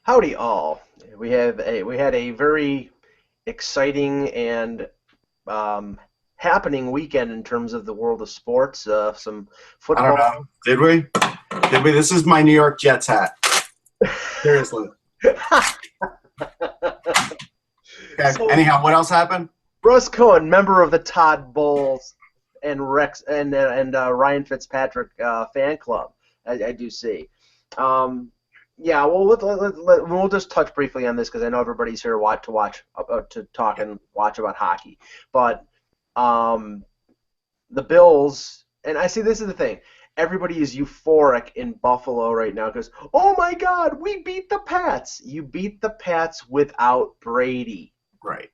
Howdy all. We had a very exciting and um, happening weekend in terms of the world of sports. Some I don't football. know. Did we? Did we? This is my New York Jets hat. Seriously. Okay. So Anyhow, what else happened? Russ Cohen, member of the Todd Bowles and Rex and Ryan Fitzpatrick fan club, I do see. Um, yeah, well, we'll just touch briefly on this because I know everybody's here to talk and watch about hockey. But um, the Bills, and I see this is the thing. Everybody is euphoric in Buffalo right now because, oh my God, we beat the Pats. You beat the Pats without Brady. Right.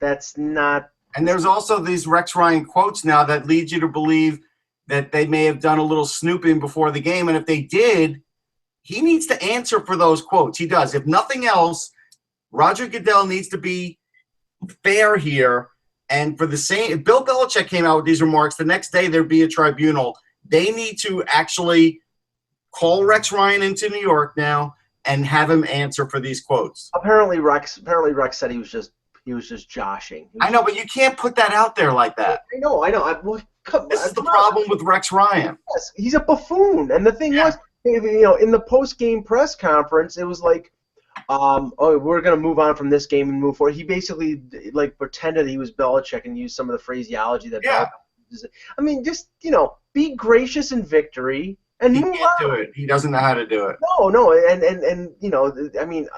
That's not. And there's also these Rex Ryan quotes now that lead you to believe that they may have done a little snooping before the game. And if they did, he needs to answer for those quotes. He does. If nothing else, Roger Goodell needs to be fair here. And for the same, if Bill Belichick came out with these remarks, the next day there'd be a tribunal. They need to actually call Rex Ryan into New York now and have him answer for these quotes. Apparently Rex said he was just joshing. I know, but you can't put that out there like that. I know. This is the problem with Rex Ryan. Yes, he's a buffoon. And the thing Yeah. was, in the post-game press conference, it was like, oh, we're going to move on from this game and move forward. He basically like pretended he was Belichick and used some of the phraseology that Yeah. Belichick uses. I mean, just be gracious in victory and He move can't on. do it. He doesn't know how to do it. No, and I mean,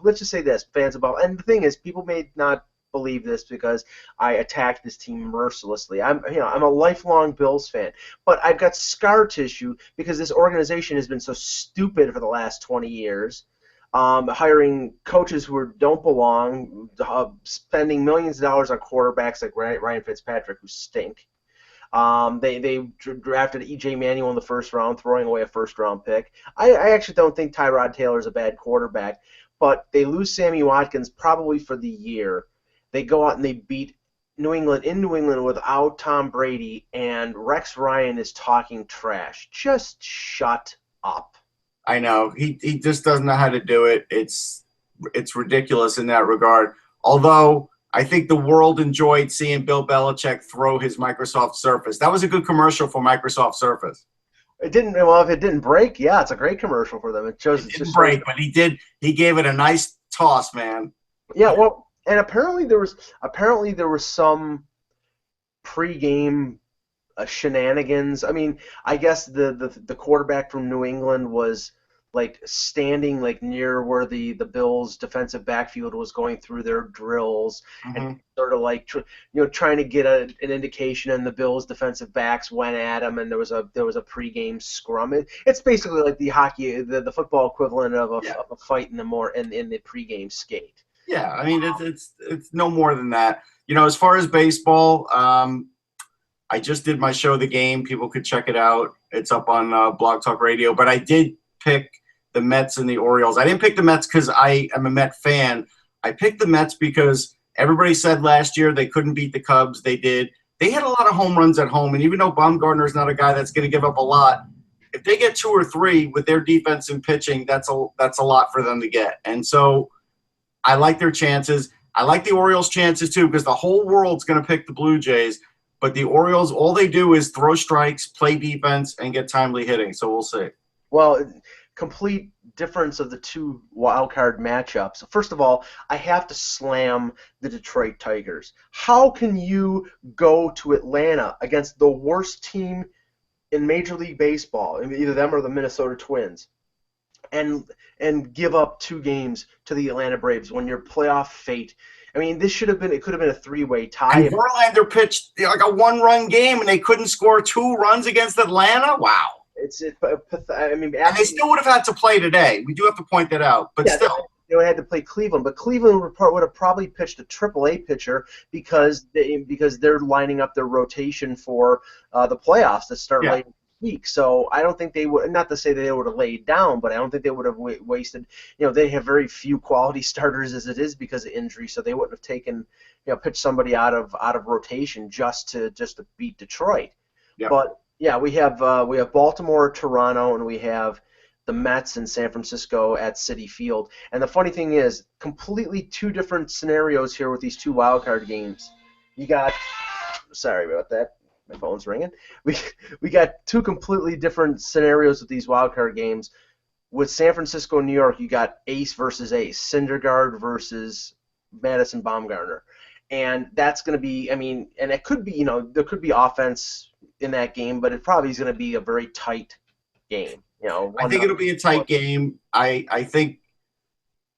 let's just say this, fans about, and the thing is, people may not believe this because I attacked this team mercilessly. I'm a lifelong Bills fan, but I've got scar tissue because this organization has been so stupid for the last 20 years. Hiring coaches who don't belong, spending millions of dollars on quarterbacks like Ryan Fitzpatrick who stink. They drafted E.J. Manuel in the first round, throwing away a first-round pick. I actually don't think Tyrod Taylor is a bad quarterback, but they lose Sammy Watkins probably for the year. They go out and they beat New England in New England without Tom Brady, and Rex Ryan is talking trash. Just shut up. I know. He just doesn't know how to do it. It's ridiculous in that regard. Although I think the world enjoyed seeing Bill Belichick throw his Microsoft Surface. That was a good commercial for Microsoft Surface. It didn't. Well, if it didn't break, yeah, it's a great commercial for them. It shows. It It didn't just shows. break, but he did. He gave it a nice toss, man. Yeah, well, and apparently there was some pregame shenanigans. I mean, I guess the quarterback from New England was like standing like near where the Bills defensive backfield was going through their drills and Hmm. sort of like trying to get an indication, and the Bills defensive backs went at him, and there was a pregame scrum. It's basically like the football equivalent of a, Yeah, of a fight in the pregame skate. yeah. I mean, it's no more than that. As far as baseball, I just did my show, The Game. People could check it out. It's up on Blog Talk Radio. But I did pick the Mets and the Orioles. I didn't pick the Mets because I am a Met fan. I picked the Mets because everybody said last year they couldn't beat the Cubs. They did. They had a lot of home runs at home. And even though Baumgartner's not a guy that's going to give up a lot, if they get two or three with their defense and pitching, that's a lot for them to get. And so I like their chances. I like the Orioles' chances too because the whole world's going to pick the Blue Jays. But the Orioles, all they do is throw strikes, play defense, and get timely hitting. So we'll see. Well, complete difference of the two wild card matchups. First of all, I have to slam the Detroit Tigers. How can you go to Atlanta against the worst team in Major League Baseball, either them or the Minnesota Twins, and give up two games to the Atlanta Braves when your playoff fate? I mean, it could have been a three-way And tie. Verlander pitched like a one-run game, and they couldn't score 2 runs against Atlanta. Wow. I mean, And they still would have had to play today. We do have to point that out. But yeah, still, they would have had to play Cleveland, but Cleveland would have probably pitched a Triple-A pitcher because they're lining up their rotation for the playoffs that start yeah. later this week. So I don't think they would. Not to say that they would have laid down, but I don't think they would have wasted. They have very few quality starters as it is because of injury, so they wouldn't have taken pitched somebody out of rotation just to beat Detroit. Yeah. But yeah, we have Baltimore, Toronto, and we have the Mets in San Francisco at Citi Field. And the funny thing is, completely two different scenarios here with these two wild card games. You got, sorry about that, my phone's ringing. We got two completely different scenarios with these wild card games. With San Francisco and New York, you got ace versus ace, Syndergaard versus Madison Bumgarner. And that's going to be, I mean, and it could be, there could be offense in that game, but it probably is going to be a very tight game. I think it'll be a tight game. I think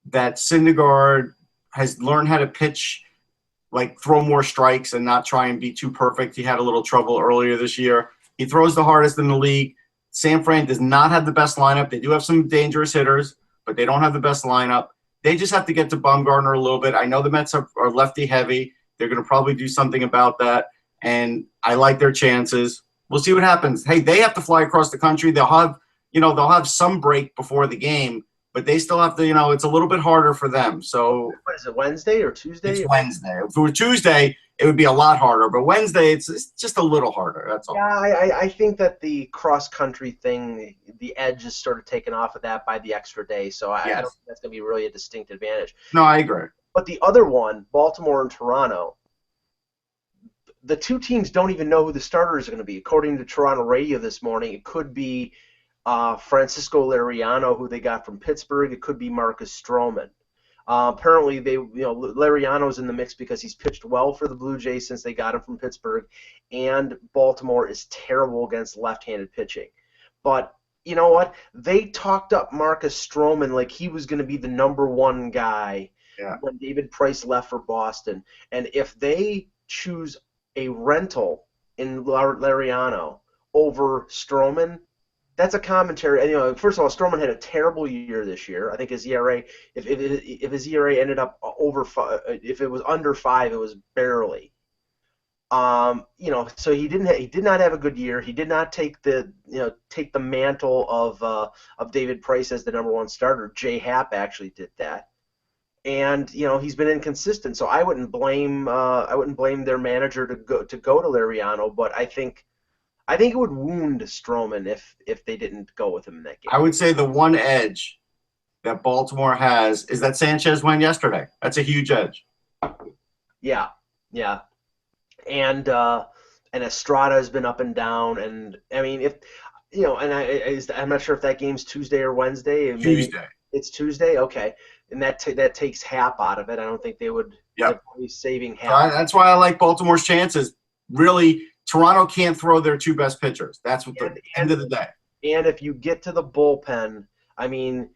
that Syndergaard has learned how to pitch, like throw more strikes and not try and be too perfect. He had a little trouble earlier this year. He throws the hardest in the league. San Fran does not have the best lineup. They do have some dangerous hitters, but they don't have the best lineup. They just have to get to Bumgarner a little bit. I know the Mets are lefty heavy. They're going to probably do something about that, and I like their chances. We'll see what happens. Hey, they have to fly across the country. They'll have some break before the game, but they still have to, it's a little bit harder for them. So what is it, Wednesday or Tuesday? It's Wednesday. If it were Tuesday, it would be a lot harder, but Wednesday, it's just a little harder. That's all. Yeah, I think that the cross-country thing, the edge is sort of taken off of that by the extra day, so I don't think that's going to be really a distinct advantage. No, I agree. But the other one, Baltimore and Toronto, the two teams don't even know who the starters are going to be. According to Toronto radio this morning, it could be Francisco Liriano, who they got from Pittsburgh. It could be Marcus Stroman. Apparently, Liriano's in the mix because he's pitched well for the Blue Jays since they got him from Pittsburgh, and Baltimore is terrible against left-handed pitching. But you know what? They talked up Marcus Stroman like he was going to be the number one guy when David Price left for Boston. And if they choose a rental in Liriano over Stroman, that's a commentary. First of all, Stroman had a terrible year this year. I think his ERA, if his ERA ended up over 5, if it was under 5, it was barely. So he did not have a good year. He did not take the mantle of David Price as the number one starter. Jay Happ actually did that, and he's been inconsistent. So I wouldn't blame their manager to go to Liriano, but I think it would wound Stroman if they didn't go with him in that game. I would say the one edge that Baltimore has is that Sanchez won yesterday. That's a huge edge. Yeah. And Estrada has been up and down, and I mean I'm not sure if that game's Tuesday or Wednesday. Tuesday. It's Tuesday, okay, and that takes Happ out of it. I don't think they would. Yep. Be saving Happ. That's why I like Baltimore's chances. Really, Toronto can't throw their two best pitchers. That's what the end of the day. And if you get to the bullpen, I mean,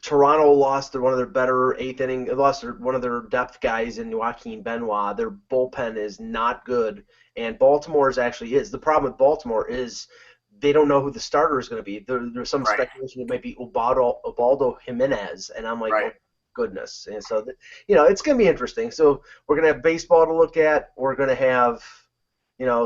Toronto lost one of their better eighth inning, lost one of their depth guys in Joaquin Benoit. Their bullpen is not good, and Baltimore's actually is. The problem with Baltimore is they don't know who the starter is going to be. There's some speculation it might be Ubaldo Jimenez, and I'm like, oh, goodness. And so, it's going to be interesting. So we're going to have baseball to look at. We're going to have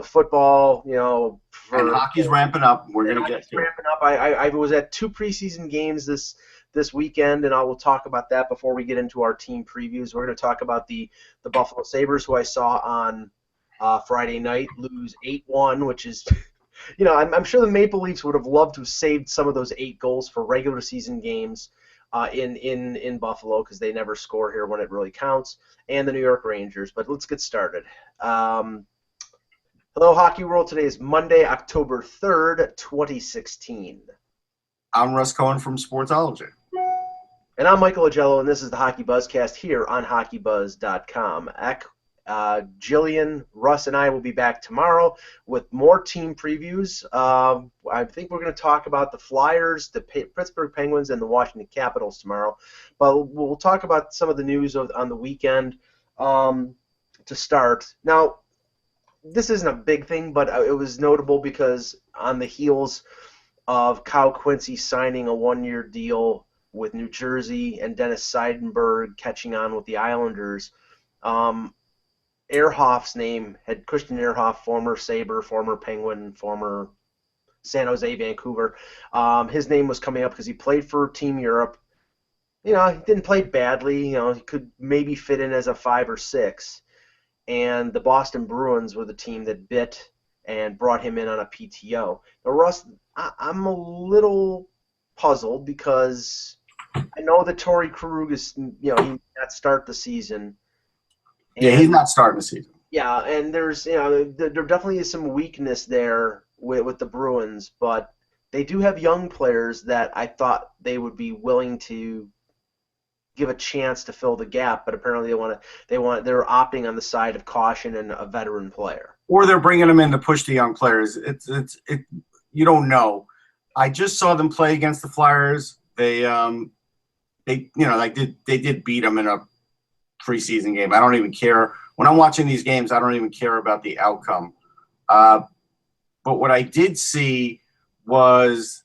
football, and hockey's ramping up. We're going to get to ramping up. I was at 2 preseason games this weekend, and I will talk about that before we get into our team previews. We're going to talk about the Buffalo Sabres, who I saw on Friday night lose 8-1, which is, I'm sure the Maple Leafs would have loved to have saved some of those 8 goals for regular season games in Buffalo, because they never score here when it really counts, and the New York Rangers. But let's get started. Hello, Hockey World. Today is Monday, October 3rd, 2016. I'm Russ Cohen from Sportsology. And I'm Michael Agello, and this is the Hockeybuzzcast here on HockeyBuzz.com. Jillian, Russ, and I will be back tomorrow with more team previews. I think we're going to talk about the Flyers, the Pittsburgh Penguins, and the Washington Capitals tomorrow. But we'll talk about some of the news on the weekend to start. Now, this isn't a big thing, but it was notable because on the heels of Kyle Quincy signing a 1-year deal with New Jersey and Dennis Seidenberg catching on with the Islanders, Ehrhoff's name had Christian Ehrhoff, former Sabre, former Penguin, former San Jose, Vancouver. His name was coming up because he played for Team Europe. He didn't play badly. He could maybe fit in as a 5 or 6. And the Boston Bruins were the team that bit and brought him in on a PTO. Now, Russ, I'm a little puzzled because I know that Torrey Krug is, he did not start the season, Yeah, he's and not starting the season. yeah, and there's, there definitely is some weakness there with the Bruins, but they do have young players that I thought they would be willing to give a chance to fill the gap, but apparently they're opting on the side of caution and a veteran player. Or they're bringing them in to push the young players. You don't know. I just saw them play against the Flyers. They did beat them in a preseason game. I don't even care when I'm watching these games. I don't even care about the outcome. But what I did see was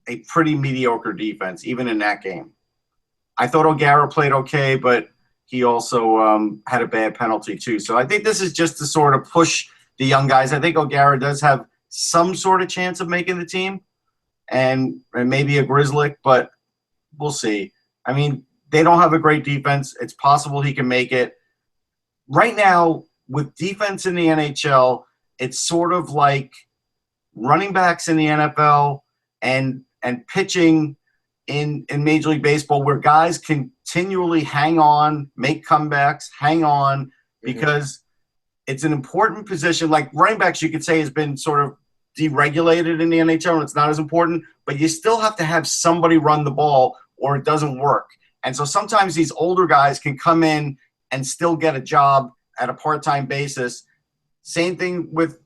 a pretty mediocre defense, even in that game. I thought O'Gara played okay, but he also had a bad penalty too. So I think this is just to sort of push the young guys. I think O'Gara does have some sort of chance of making the team, and maybe a Grizzly, but we'll see. I mean, they don't have a great defense. It's possible he can make it. Right now, with defense in the NHL, it's sort of like running backs in the NFL and pitching in Major League Baseball, where guys continually hang on, make comebacks, hang on, because it's an important position. Like running backs, you could say, has been sort of deregulated in the NHL, and it's not as important, but you still have to have somebody run the ball or it doesn't work. And so sometimes these older guys can come in and still get a job at a part-time basis. Same thing with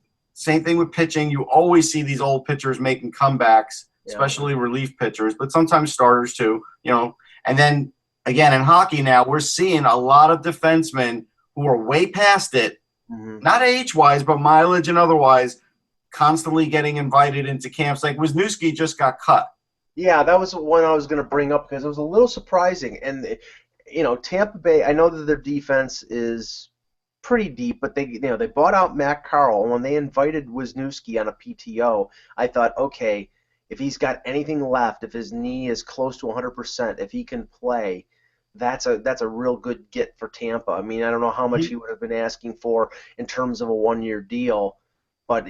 pitching. You always see these old pitchers making comebacks, especially relief pitchers, but sometimes starters too, And then again, in hockey now, we're seeing a lot of defensemen who are way past it, not age-wise, but mileage and otherwise, constantly getting invited into camps. Like Wisniewski just got cut. Yeah, that was the one I was going to bring up because it was a little surprising. And, Tampa Bay, I know that their defense is pretty deep, but they bought out Matt Carroll. And when they invited Wisniewski on a PTO, I thought, okay, if he's got anything left, if his knee is close to 100%, if he can play, that's a real good get for Tampa. I mean, I don't know how much he would have been asking for in terms of a 1-year deal, but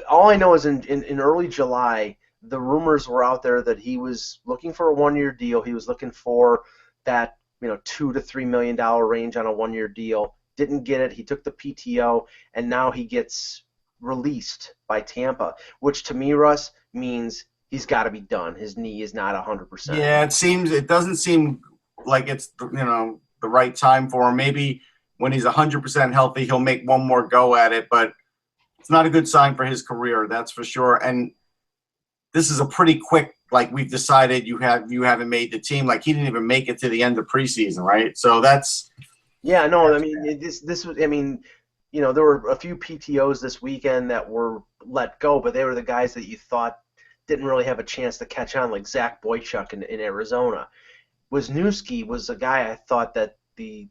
all I know is in early July, the rumors were out there that he was looking for a 1-year deal. He was looking for that $2 to $3 million range on a 1-year deal. Didn't get it. He took the PTO, and now he gets released by Tampa, which to me, Russ, means he's got to be done. His knee is not 100%. Yeah, it doesn't seem like it's the right time for him. Maybe when he's 100% healthy, he'll make one more go at it, but it's not a good sign for his career, that's for sure. And this is a pretty quick, like we've decided you haven't made the team. Like he didn't even make it to the end of preseason, right? So that's I mean this was there were a few PTOs this weekend that were let go, but they were the guys that you thought didn't really have a chance to catch on, like Zach Boychuk in Arizona. Wisniewski was a guy I thought that the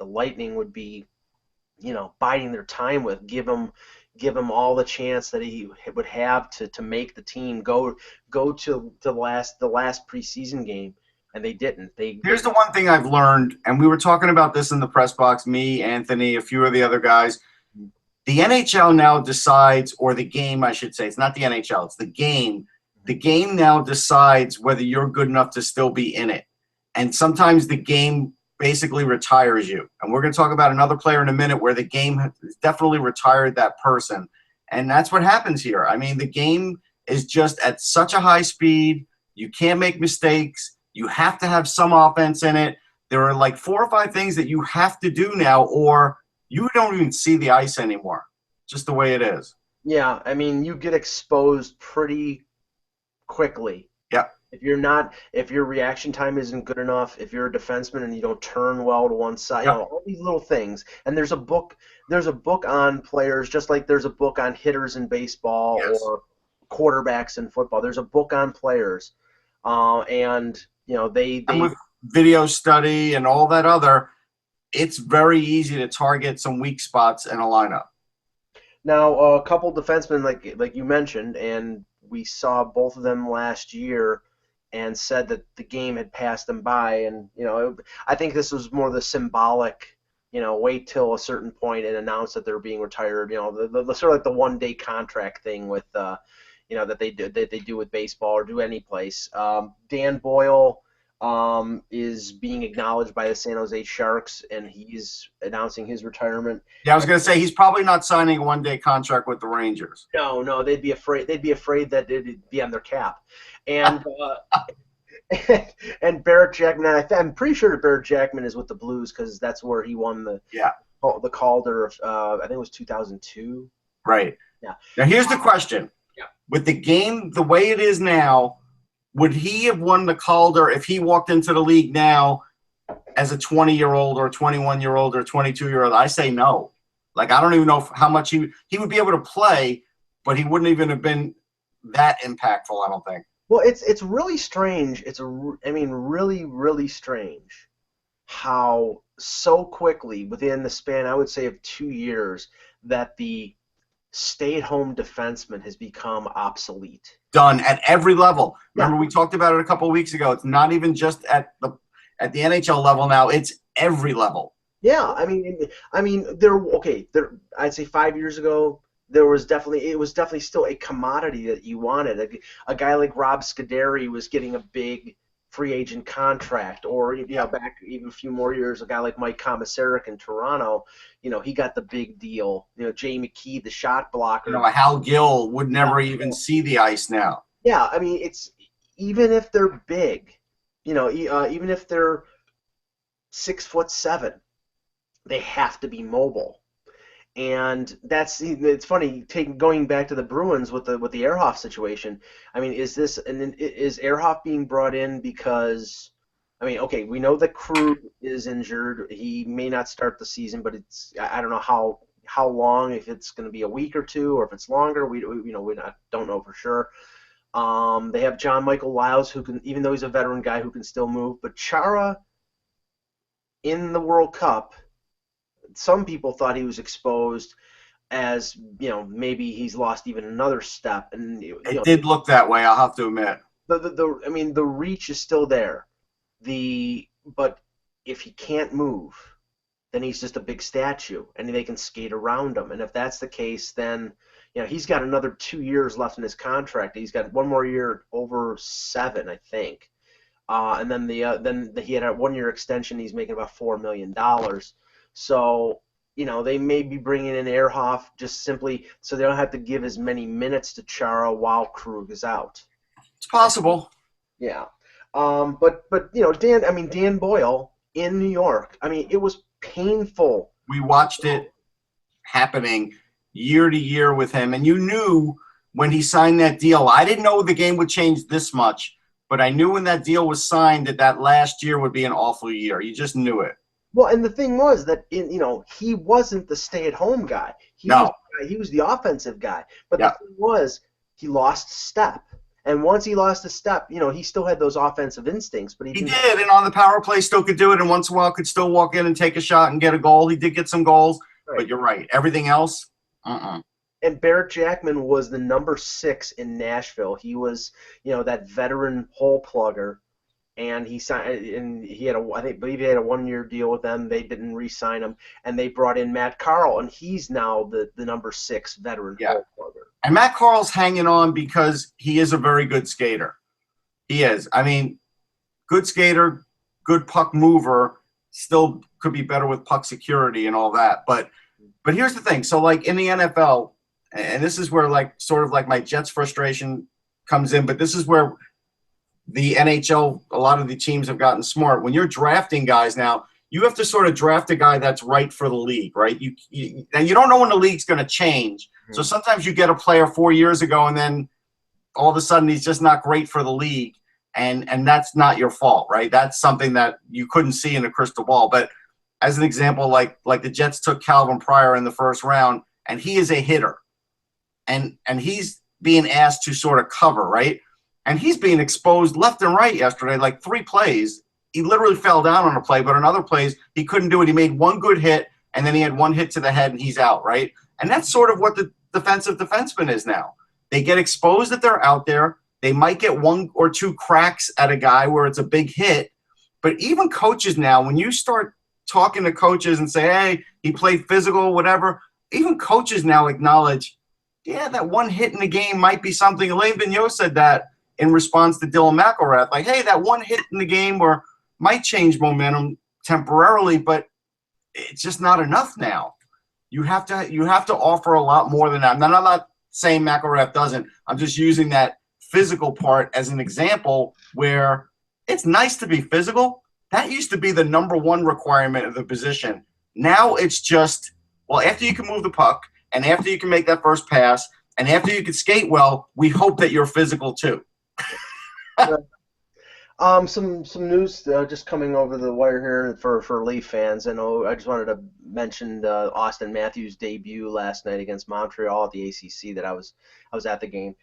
Lightning would be, biding their time with, give him all the chance that he would have to make the team, go to the last preseason game, and they didn't. Here's the one thing I've learned, and we were talking about this in the press box, me, Anthony, a few of the other guys. The NHL now decides, or the game, I should say. It's not the NHL, it's the game. The game now decides whether you're good enough to still be in it. And sometimes the game basically retires you. And we're going to talk about another player in a minute where the game has definitely retired that person. And that's what happens here. I mean, the game is just at such a high speed. You can't make mistakes. You have to have some offense in it. There are like 4 or 5 things that you have to do now, or you don't even see the ice anymore, just the way it is. Yeah, I mean, you get exposed pretty quickly. Yeah. If your reaction time isn't good enough, if you're a defenseman and you don't turn well to one side, all these little things. And there's a book on players, just like there's a book on hitters in baseball or quarterbacks in football. There's a book on players, and they with video study and all that other, it's very easy to target some weak spots in a lineup. Now, a couple defensemen, like you mentioned, and we saw both of them last year, and said that the game had passed them by. And I think this was more the symbolic, wait till a certain point and announce that they're being retired. The sort of like the 1-day contract thing with that they do with baseball or do any place. Dan Boyle is being acknowledged by the San Jose Sharks, and he's announcing his retirement. Yeah, I was going to say he's probably not signing a one-day contract with the Rangers. No, they'd be afraid. They'd be afraid that it'd be on their cap, and and Barrett Jackman. I'm pretty sure that Barrett Jackman is with the Blues because that's where he won the Calder. I think it was 2002. Right. Yeah. Now here's the question: with the game the way it is now, would he have won the Calder if he walked into the league now as a 20-year-old or 21-year-old or 22-year-old? I say no. Like, I don't even know how much he would be able to play, but he wouldn't even have been that impactful, I don't think. Well, it's really strange. Really, really strange how so quickly, within the span, I would say, of 2 years, that the stay-at-home defenseman has become obsolete. Done at every level. Remember, we talked about it a couple of weeks ago. It's not even just at the NHL level now. It's every level. Yeah, I'd say 5 years ago, it was definitely still a commodity that you wanted. A guy like Rob Scuderi was getting a big free agent contract, or back even a few more years, a guy like Mike Komisarek in Toronto, he got the big deal. Jay McKee, the shot blocker. Hal Gill would never even see the ice now. Yeah, it's even if they're big, even if they're 6'7", they have to be mobile. And it's funny going back to the Bruins with the Ehrhoff situation. Is Ehrhoff being brought in because we know that Krug is injured. He may not start the season, but I don't know how long, if it's going to be a week or two or if it's longer. We don't know for sure. They have John Michael Lyles, who can, even though he's a veteran guy, who can still move. But Chara in the World Cup, some people thought he was exposed as, maybe he's lost even another step. And it did look that way, I'll have to admit. The reach is still there. But if he can't move, then he's just a big statue, and they can skate around him. And if that's the case, then he's got another 2 years left in his contract. He's got one more year, over 7, I think. And then he had a 1-year extension. He's making about $4 million. So, they may be bringing in Ehrhoff just simply so they don't have to give as many minutes to Chara while Krug is out. It's possible. Yeah. But Dan Boyle in New York, it was painful. We watched it happening year to year with him, and you knew when he signed that deal. I didn't know the game would change this much, but I knew when that deal was signed that last year would be an awful year. You just knew it. Well, and the thing was that he wasn't the stay-at-home guy. He was the offensive guy. But the thing was, he lost step. And once he lost a step, he still had those offensive instincts. But he did, and on the power play still could do it, and once in a while could still walk in and take a shot and get a goal. He did get some goals, but you're right. Everything else, And Barrett Jackman was the number 6 in Nashville. He was, that veteran hole plugger. And he signed, and he had I believe he had a 1-year deal with them. They didn't re-sign him, and they brought in Matt Carle, and he's now the number 6 veteran hole plugger. And Matt Carle's hanging on because he is a very good skater. He is. Good skater, good puck mover. Still could be better with puck security and all that. But here's the thing. So like in the NFL, and this is where sort of my Jets frustration comes in. But this is where the NHL, a lot of the teams have gotten smart. When you're drafting guys now, you have to sort of draft a guy that's right for the league, right? And you don't know when the league's going to change. Mm-hmm. So sometimes you get a player 4 years ago, and then all of a sudden he's just not great for the league, and that's not your fault, right? That's something that you couldn't see in a crystal ball. But as an example, like the Jets took Calvin Pryor in the first round, and he is a hitter, and he's being asked to sort of cover, right? And he's being exposed left and right yesterday, like 3 plays. He literally fell down on a play, but on other plays, he couldn't do it. He made 1 good hit, and then he had 1 hit to the head, and he's out, right? And that's sort of what the defensive defenseman is now. They get exposed that they're out there. They might get 1 or 2 cracks at a guy where it's a big hit. But even coaches now, when you start talking to coaches and say, hey, he played physical, whatever, even coaches now acknowledge yeah, that one hit in the game might be something. Elaine Vigneault said that in response to Dylan McElrath. Like, hey, that one hit in the game might change momentum temporarily, but it's just not enough now. You have to offer a lot more than that. And I'm not saying McElrath doesn't. I'm just using that physical part as an example where it's nice to be physical. That used to be the number one requirement of the position. Now it's just, well, after you can move the puck and after you can make that first pass and after you can skate well, we hope that you're physical too. Some news just coming over the wire here for Leaf fans. I know I just wanted to mention Austin Matthews' debut last night against Montreal at the ACC. That I was at the game.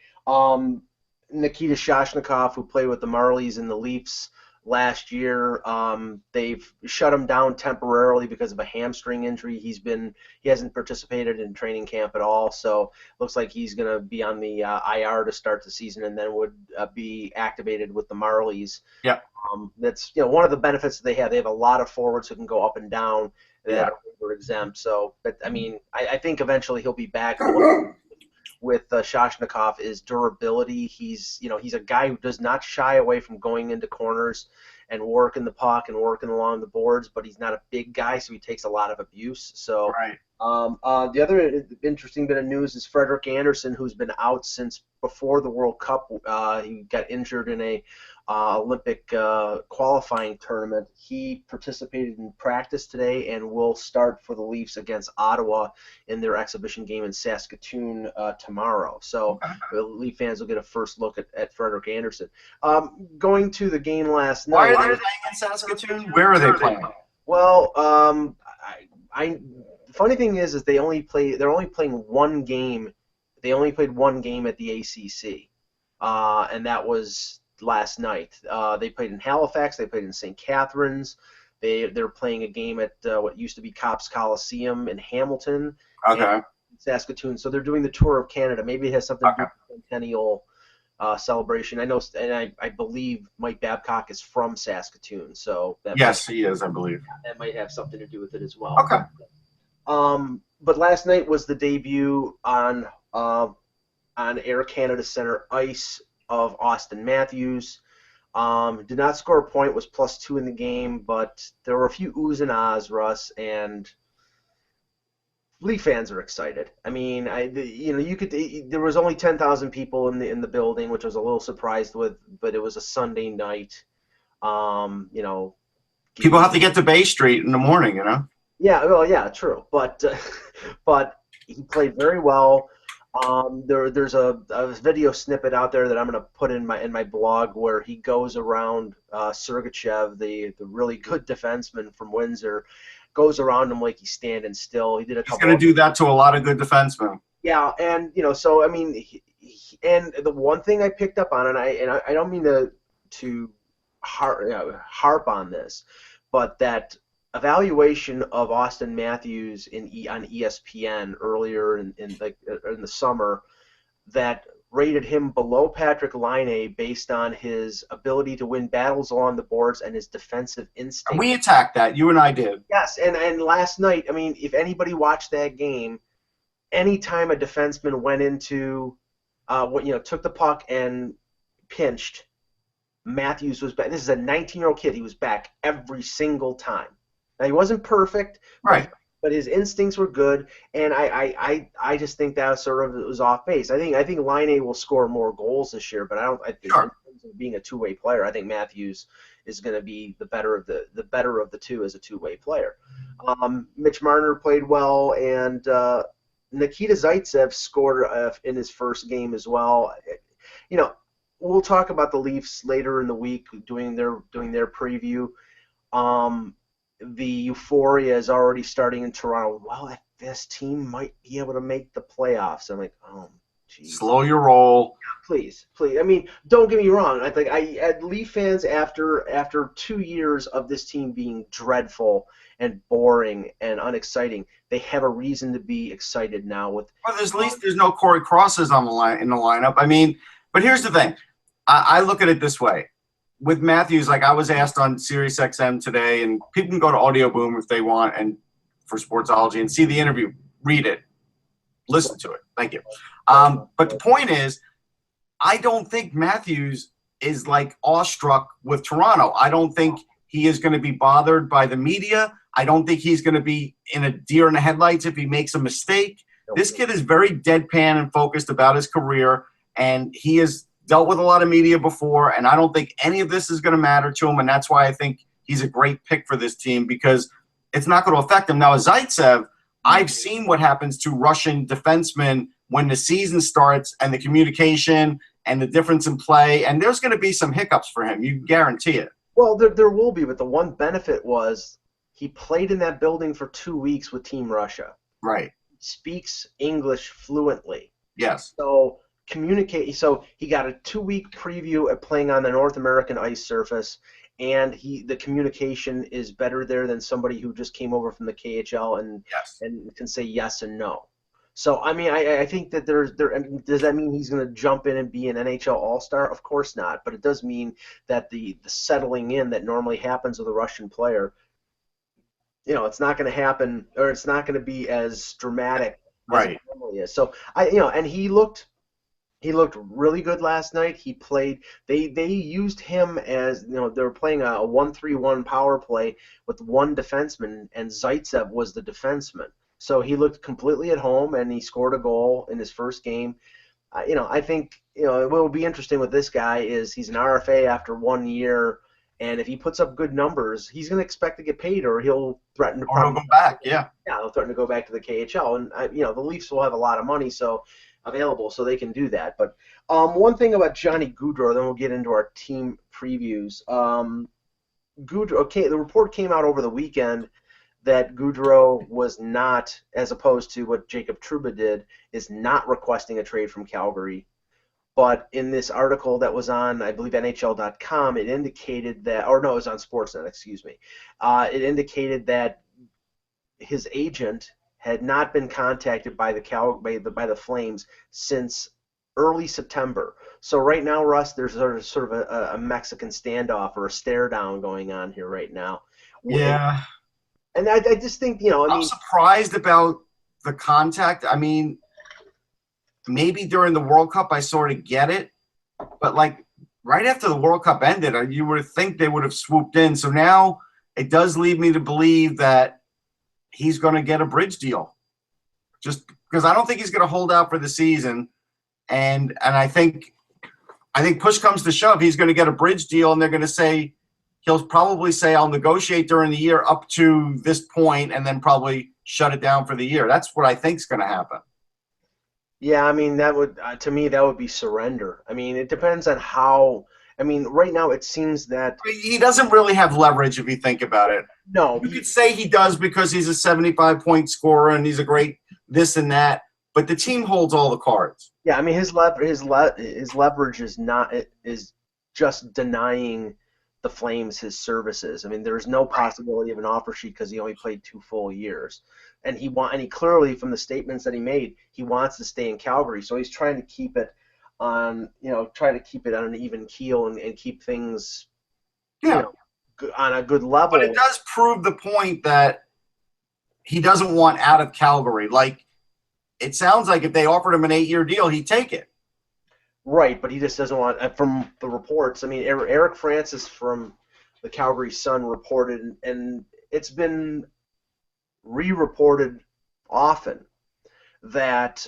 Nikita Shoshnikov, who played with the Marlies and the Leafs last year, they've shut him down temporarily because of a hamstring injury. He hasn't participated in training camp at all, so looks like he's going to be on the IR to start the season, and then would be activated with the Marlies. Yeah. That's one of the benefits that they have. They have a lot of forwards who can go up and down that are exempt. So, but I mean, I think eventually he'll be back. With Shoshnikov is durability. He's a guy who does not shy away from going into corners and working the puck and working along the boards, but he's not a big guy, so he takes a lot of abuse. So right. The other interesting bit of news is Frederik Andersen, who's been out since before the World Cup. He got injured in a Olympic qualifying tournament. He participated in practice today and will start for the Leafs against Ottawa in their exhibition game in Saskatoon tomorrow. So the Leaf fans will get a first look at Frederik Andersen. Going to the game last night. Why are they playing in Saskatoon? Where are they playing? Well, the funny thing is they're only playing one game. They only played one game at the ACC, and that was last night. They played in Halifax. They played in St. Catharines. They're playing a game at what used to be Copps Coliseum in Hamilton. Okay. Saskatoon. So they're doing the tour of Canada. Maybe it has something to do with the centennial celebration. I know, and I believe Mike Babcock is from Saskatoon. So yes, he is. I believe that might have something to do with it as well. Okay. But last night was the debut on Air Canada Center ice of Austin Matthews. Did not score a point, was +2 in the game, but there were a few oohs and ahs, Russ, and Leaf fans are excited. I mean, there was only 10,000 people in the building, which I was a little surprised with, but it was a Sunday night. People have to get to Bay Street in the morning, Yeah, well, yeah, true, but he played very well. There's a video snippet out there that I'm going to put in my blog where he goes around Sergachev, the really good defenseman from Windsor, goes around him like he's standing still. He did a couple. He's going to do that to a lot of good defensemen. Yeah, and so I mean, and the one thing I picked up on, and I don't mean to harp on this, but that evaluation of Austin Matthews on ESPN earlier in the summer that rated him below Patrick Laine based on his ability to win battles along the boards and his defensive instinct. We attacked that. You and I did. Yes, and last night, I mean, if anybody watched that game, anytime a defenseman went into took the puck and pinched, Matthews was back. This is a 19-year-old kid. He was back every single time. Now, he wasn't perfect, right? But his instincts were good, and I just think that sort of was off base. I think Laine will score more goals this year, but I think in terms of being a two-way player, I think Matthews is going to be the better of the two as a two-way player. Mitch Marner played well, and Nikita Zaitsev scored in his first game as well. We'll talk about the Leafs later in the week doing their preview. The euphoria is already starting in Toronto. Well, this team might be able to make the playoffs. I'm like, oh, geez. Slow your roll. Please. I mean, don't get me wrong. I think Leaf fans, after 2 years of this team being dreadful and boring and unexciting, they have a reason to be excited now. Well, at least there's no Corey Crosses in the lineup. I mean, but here's the thing. I look at it this way. With Matthews, like I was asked on Sirius XM today, and people can go to Audio Boom if they want and for Sportsology and see the interview, read it, listen to it. Thank you. But the point is, I don't think Matthews is like awestruck with Toronto. I don't think he is going to be bothered by the media. I don't think he's going to be in a deer in the headlights if he makes a mistake. This kid is very deadpan and focused about his career, and he has dealt with a lot of media before, and I don't think any of this is going to matter to him, and that's why I think he's a great pick for this team because it's not going to affect him. Now, Zaitsev, I've seen what happens to Russian defensemen when the season starts and the communication and the difference in play, and there's going to be some hiccups for him. You guarantee it. Well, there will be, but the one benefit was he played in that building for 2 weeks with Team Russia. Right. He speaks English fluently. Yes. So he got a 2-week preview at playing on the North American ice surface, and the communication is better there than somebody who just came over from the KHL and can say yes and no. So, I mean, I think that does that mean he's going to jump in and be an NHL All-Star? Of course not, but it does mean that the settling in that normally happens with a Russian player, it's not going to happen, or it's not going to be as dramatic as it normally is. So, and he looked really good last night. He played. They used him as they were playing a 1-3-1 power play with one defenseman, and Zaitsev was the defenseman. So he looked completely at home, and he scored a goal in his first game. I think what will be interesting with this guy is he's an RFA after 1 year, and if he puts up good numbers, he's going to expect to get paid, or he'll threaten to. Or he'll go back. Yeah. Yeah, he'll threaten to go back to the KHL, and the Leafs will have a lot of money available, so they can do that. But one thing about Johnny Gaudreau, then we'll get into our team previews. The report came out over the weekend that Gaudreau was not, as opposed to what Jacob Trouba did, is not requesting a trade from Calgary. But in this article that was on, I believe, NHL.com, it indicated that, or no, it was on Sportsnet, excuse me. It indicated that his agent had not been contacted by the Flames since early September. So right now, Russ, there's sort of a Mexican standoff or a stare down going on here right now. Yeah. And I just think, I'm surprised about the contact. I mean, maybe during the World Cup I sort of get it, but like right after the World Cup ended, you would think they would have swooped in. So now it does lead me to believe that he's going to get a bridge deal, just because I don't think he's going to hold out for the season. And I think push comes to shove, he's going to get a bridge deal, and they're going to say, he'll probably say, I'll negotiate during the year up to this point and then probably shut it down for the year. That's what I think is going to happen. Yeah, I mean, that would to me, that would be surrender. I mean, it depends on how. I mean, right now it seems that he doesn't really have leverage if you think about it. No. You could say he does because he's a 75-point scorer and he's a great this and that, but the team holds all the cards. Yeah, I mean, his leverage is just denying the Flames his services. I mean, there's no possibility of an offer sheet because he only played 2 full years, and he clearly, from the statements that he made, he wants to stay in Calgary. So he's trying to keep it on, on an even keel and keep things, on a good level. But it does prove the point that he doesn't want out of Calgary. Like, it sounds like if they offered him an 8-year deal, he'd take it. Right, but he just doesn't want. From the reports, I mean, Eric Francis from the Calgary Sun reported, and it's been re-reported often, that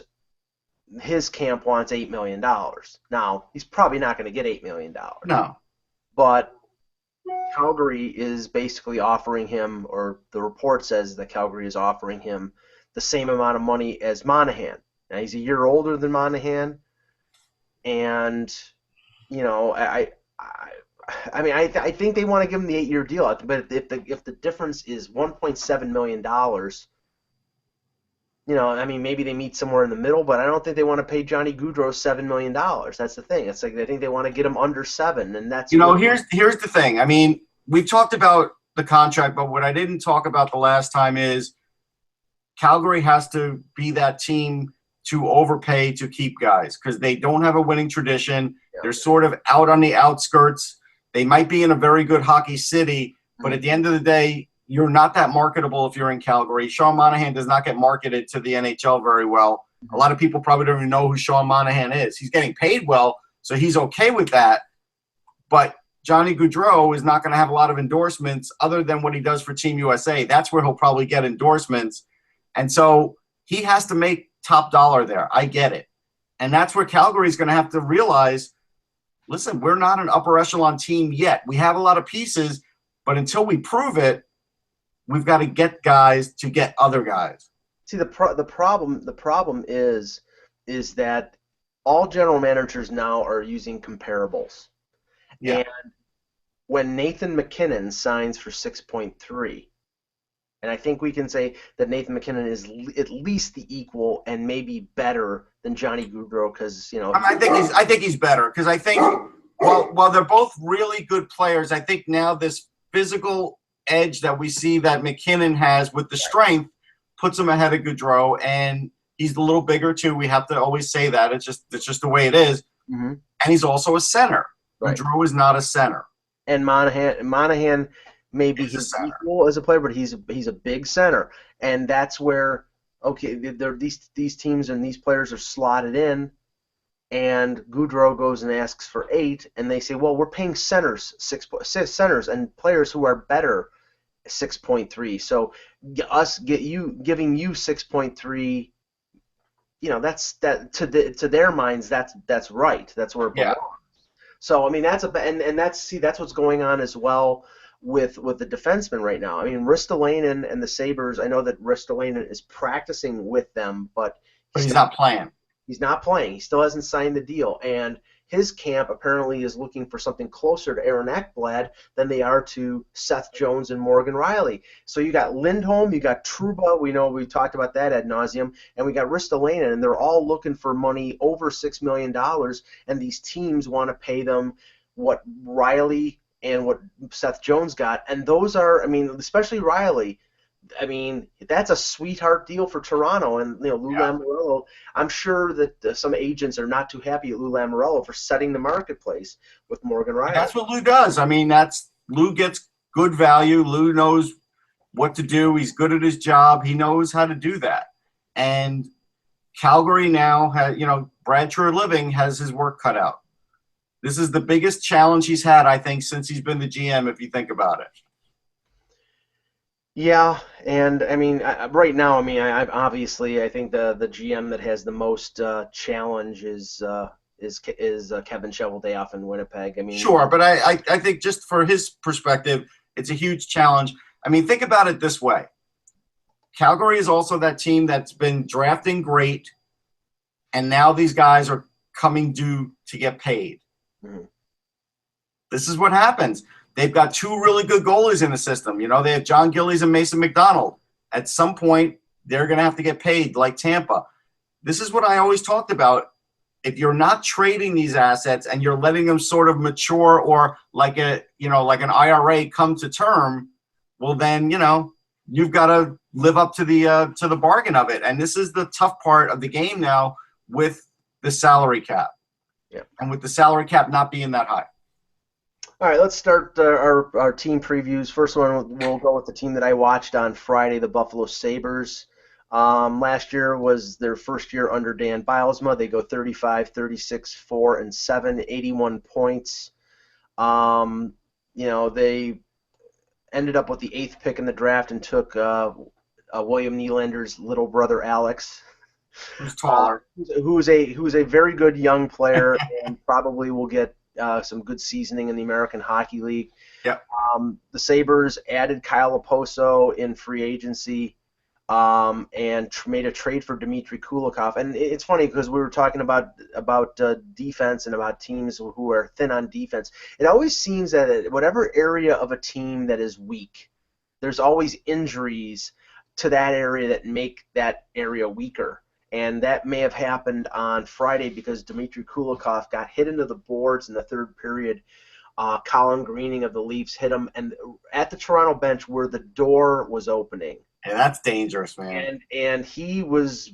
his camp wants $8 million. Now, he's probably not going to get $8 million. No. But Calgary is basically offering him, or the report says that Calgary is offering him the same amount of money as Monahan. Now, he's a year older than Monahan. And, I think they want to give him the 8-year deal. But if the difference is $1.7 million, maybe they meet somewhere in the middle. But I don't think they want to pay Johnny Gaudreau $7 million. That's the thing. It's like I think they want to get him under 7, and that's. Here's the thing. I mean, we've talked about the contract, but what I didn't talk about the last time is Calgary has to be that team to overpay to keep guys because they don't have a winning tradition. Yeah. They're sort of out on the outskirts. They might be in a very good hockey city, but at the end of the day, you're not that marketable if you're in Calgary. Sean Monahan does not get marketed to the NHL very well. A lot of people probably don't even know who Sean Monahan is. He's getting paid well, so he's okay with that. But Johnny Gaudreau is not going to have a lot of endorsements other than what he does for Team USA. That's where he'll probably get endorsements. And so he has to make top dollar there. I get it. And that's where Calgary is going to have to realize, listen, we're not an upper echelon team yet. We have a lot of pieces, but until we prove it, we've got to get guys to get other guys. See, the problem is that all general managers now are using comparables. Yeah. And when Nathan MacKinnon signs for 6.3, and I think we can say that Nathan MacKinnon is at least the equal and maybe better than Johnny Gaudreau, because I think he's better, because I think while they're both really good players, I think now this physical edge that we see that MacKinnon has with the strength puts him ahead of Gaudreau, and he's a little bigger too. We have to always say that. It's just the way it is. Mm-hmm. And he's also a center. Right. Gaudreau is not a center. And Monahan maybe he's equal as a player, but he's a big center, and that's where these teams and these players are slotted in, and Gaudreau goes and asks for 8, and they say, well, we're paying six centers and players who are better 6.3. So giving you 6.3, to their minds that's right. That's where it belongs. Yeah. So I mean that's what's going on as well with the defensemen right now. I mean Ristolainen and the Sabres. I know that Ristolainen is practicing with them, but he's not playing. He's not playing. He still hasn't signed the deal, and his camp apparently is looking for something closer to Aaron Ekblad than they are to Seth Jones and Morgan Riley. So you got Lindholm, you got Trouba. We talked about that ad nauseum, and we got Ristolainen, and they're all looking for money over $6 million, and these teams want to pay them what Riley and what Seth Jones got, and those are, I mean, especially Riley. I mean, that's a sweetheart deal for Toronto, and Lou Lamoriello. I'm sure that some agents are not too happy at Lou Lamoriello for setting the marketplace with Morgan Riley. That's what Lou does. I mean, Lou gets good value. Lou knows what to do. He's good at his job. He knows how to do that. And Calgary now has, Brad Treliving has his work cut out. This is the biggest challenge he's had, I think, since he's been the GM. If you think about it. Yeah, and I mean, right now, I mean, I think the GM that has the most challenge is Kevin Cheveldayoff in Winnipeg. I mean, sure, but I think just for his perspective, it's a huge challenge. I mean, think about it this way: Calgary is also that team that's been drafting great, and now these guys are coming due to get paid. Mm-hmm. This is what happens. They've got 2 really good goalies in the system. They have John Gillies and Mason McDonald. At some point, they're going to have to get paid like Tampa. This is what I always talked about. If you're not trading these assets and you're letting them sort of mature or like an IRA come to term, well then, you've got to live up to the bargain of it. And this is the tough part of the game now with the salary cap. Yeah. And with the salary cap not being that high. All right, let's start our team previews. First one, we'll go with the team that I watched on Friday, the Buffalo Sabres. Last year was their first year under Dan Bylsma. They go 35, 36, 4, and 7, 81 points. They ended up with the 8th pick in the draft and took William Nylander's little brother Alex. Who's taller. Who's a very good young player and probably will get some good seasoning in the American Hockey League. Yep. The Sabres added Kyle Oposo in free agency and made a trade for Dmitry Kulikov. And it's funny because we were talking about defense and about teams who are thin on defense. It always seems that whatever area of a team that is weak, there's always injuries to that area that make that area weaker. And that may have happened on Friday because Dmitry Kulikov got hit into the boards in the third period. Colin Greening of the Leafs hit him, and at the Toronto bench where the door was opening. Yeah, that's dangerous, man. And he was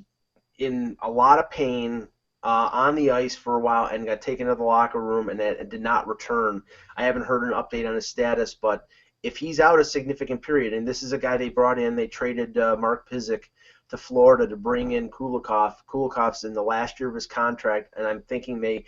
in a lot of pain on the ice for a while and got taken to the locker room and did not return. I haven't heard an update on his status, but if he's out a significant period, and this is a guy they brought in, they traded Mark Pysyk to Florida to bring in Kulikov. Kulikov's in the last year of his contract, and I'm thinking they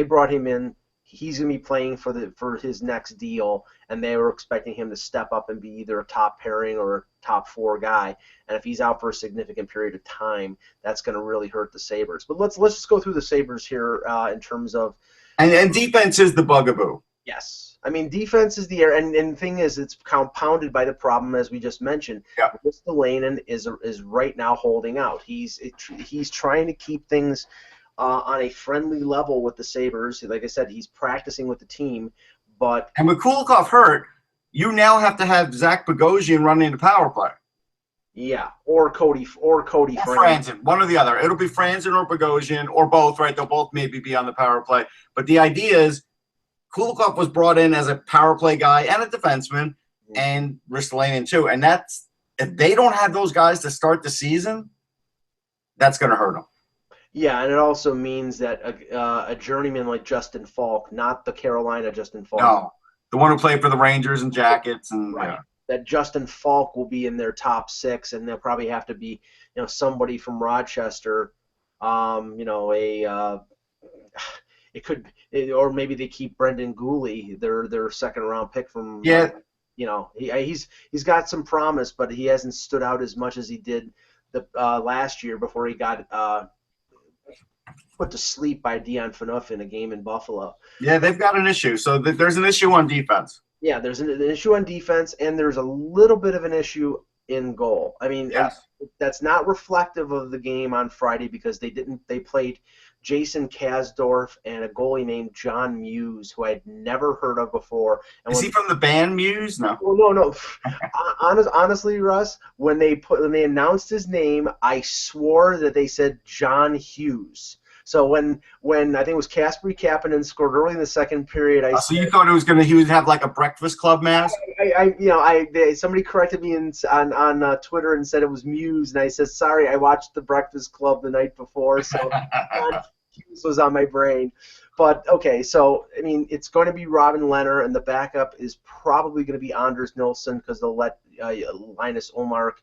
brought him in. He's going to be playing for his next deal, and they were expecting him to step up and be either a top pairing or a top 4 guy. And if he's out for a significant period of time, that's going to really hurt the Sabres. But let's just go through the Sabres here in terms of. And defense is the bugaboo. Yes. I mean, defense is the area, and the thing is, it's compounded by the problem, as we just mentioned. Yeah. Ristolainen is right now holding out. He's trying to keep things on a friendly level with the Sabres. Like I said, he's practicing with the team. And with Kulikov hurt, you now have to have Zach Bogosian running the power play. Yeah, or Cody Franzen, one or the other. It'll be Franzen or Bogosian or both, right? They'll both maybe be on the power play. But the idea is Kulikov was brought in as a power play guy and a defenseman, and Ristolainen too. And that's if they don't have those guys to start the season, that's going to hurt them. Yeah, and it also means that a journeyman like Justin Falk, not the Carolina Justin Falk. No, the one who played for the Rangers and Jackets. And right. That Justin Falk will be in their top 6, and they'll probably have to be, somebody from Rochester, it could, or maybe they keep Brendan Gooley, their second round pick from. Yeah. He's got some promise, but he hasn't stood out as much as he did the last year before he got put to sleep by Dion Phaneuf in a game in Buffalo. Yeah, they've got an issue. So there's an issue on defense. Yeah, there's an issue on defense, and there's a little bit of an issue in goal. I mean, yes. That's not reflective of the game on Friday because they played Jason Kasdorf and a goalie named John Muse, who I'd never heard of before. And is he from the band Muse? No. Well, no. Honestly, Russ, when they announced his name, I swore that they said John Hughes. So when I think it was Kasperi Kapanen scored early in the second period, so you thought he would have like a Breakfast Club mask? Somebody corrected me on Twitter and said it was Muse, and I said sorry, I watched the Breakfast Club the night before, so Hughes was on my brain. But okay, so I mean it's going to be Robin Lehner, and the backup is probably going to be Anders Nilsson because they'll let Linus Ullmark